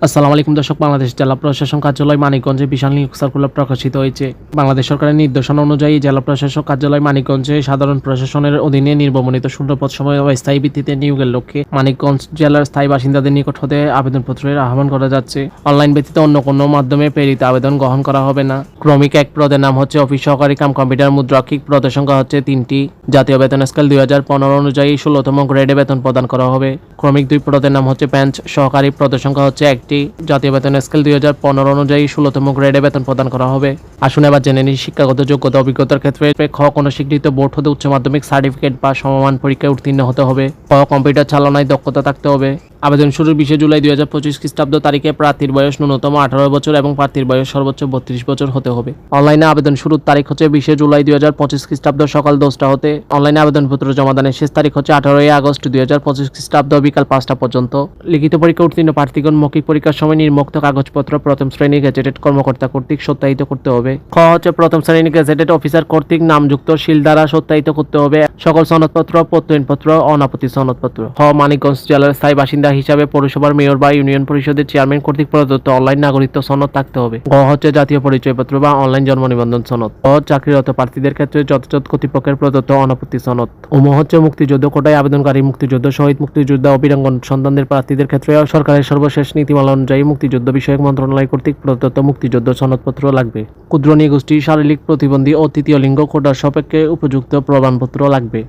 আসসালামু আলাইকুম দর্শক, বাংলাদেশ জেলা প্রশাসন কার্যালয় মানিকগঞ্জে বিশাল নিয়োগ সার্কুলার প্রকাশিত হয়েছে। বাংলাদেশ সরকারের নির্দেশনা অনুযায়ী জেলা প্রশাসক কার্যালয় মানিকগঞ্জে সাধারণ প্রশাসনের অধীনে নির্বাচিত শূন্যপদ সময় স্থায়ী ভিত্তিতে নিয়োগের লক্ষ্যে মানিকগঞ্জ জেলার স্থায়ী বাসিন্দাদের নিকট হতে আবেদনপত্রের আহ্বান করা যাচ্ছে। অনলাইন ব্যতীত অন্য কোনো মাধ্যমে প্রেরিত আবেদন গ্রহণ করা হবে না। ক্রমিক এক পদের নাম হচ্ছে অফিস সহকারী কাম কম্পিউটার মুদ্রাক্ষিক। পদের সংখ্যা হচ্ছে 3টি। জাতীয় বেতন স্কেল 2015 অনুযায়ী 16তম গ্রেডে বেতন প্রদান করা হবে। ক্রমিক 2 পদের নাম হচ্ছে বেঞ্চ সহকারী। পদের সংখ্যা হচ্ছে 1টি। জাতীয় বেতন স্কেল 2015 অনুযায়ী 16তম গ্রেডে বেতন প্রদান করা হবে। আসুন এবার জেনে নিই শিক্ষাগত যোগ্যতা অভিজ্ঞতার ক্ষেত্রে খ কোনো স্বীকৃত বোর্ড হতে উচ্চ মাধ্যমিক সার্টিফিকেট বা সমমান পরীক্ষায় উত্তীর্ণ হতে হবে। ক কম্পিউটার চালনায় দক্ষতা থাকতে হবে। আবেদন শুরুর 20 জুলাই 2025 খ্রিস্টাব্দ তারিখে প্রার্থীর বয়স ন্যূনতম 18 বছর এবং প্রার্থীর বয়স সর্বোচ্চ 32 বছর হতে হবে। অনলাইনে আবেদন শুরুর তারিখ হচ্ছে 20 জুলাই 2025 খ্রিস্টাব্দ সকাল 10টা হতে। অনলাইনে আবেদনপত্র জমাদানের শেষ তারিখ হচ্ছে 18 আগস্ট 2025 খ্রিস্টাব্দ বিকাল 5টা পর্যন্ত। লিখিত পরীক্ষা উত্তীর্ণ প্রার্থীগণ মৌখিক পরীক্ষার সময় নিম্নোক্ত কাগজপত্র প্রথম শ্রেণীর গেজেটেড কর্মকর্তা কর্তৃক সত্যায়িত করতে হবে। খ হচ্ছে প্রথম শ্রেণীর গেজেটেড অফিসার কর্তৃক নামযুক্ত সিল দ্বারা সত্যায়িত করতে হবে সকল সনদপত্র, প্রত্যয়নপত্র, অনাপত্তি সনদপত্র। খ মানিকগঞ্জ জেলার স্থায়ী বাসিন্দা হিসাবে পৌরসভার মেয়র বা ইউনিয়ন পরিষদের চেয়ারম্যান কর্তৃক প্রদত্ত অনলাইন নাগরিকত্ব সনদ থাকতে হবে। গ হচ্ছে জাতীয় পরিচয়পত্র বা অনলাইন জন্ম নিবন্ধন সনদ। গ চাকরিরত প্রার্থীদের ক্ষেত্রে যথাযথ কর্তৃপক্ষের প্রদত্ত অনাপত্তি সনদ। উম হচ্ছে মুক্তিযুদ্ধ কোটায় আবেদনকারী মুক্তিযুদ্ধ, শহীদ মুক্তিযোদ্ধা ও বীরাঙ্গন সন্তানদের প্রার্থীদের ক্ষেত্রে সরকারের সর্বশেষ নীতিমালা অনুযায়ী মুক্তিযুদ্ধ বিষয়ক মন্ত্রণালয় কর্তৃক প্রদত্ত মুক্তিযুদ্ধ সনদপত্র লাগবে। ক্ষুদ্র নৃগোষ্ঠী, শারীরিক প্রতিবন্ধী ও তৃতীয় লিঙ্গ কোটার সাপেক্ষে উপযুক্ত প্রমাণপত্র লাগবে।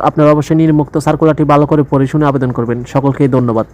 আপনারা অবশ্যই নিম্নোক্ত সার্কুলারটি ভালো করে পড়ে শুনে আবেদন করবেন। সকলকে ধন্যবাদ।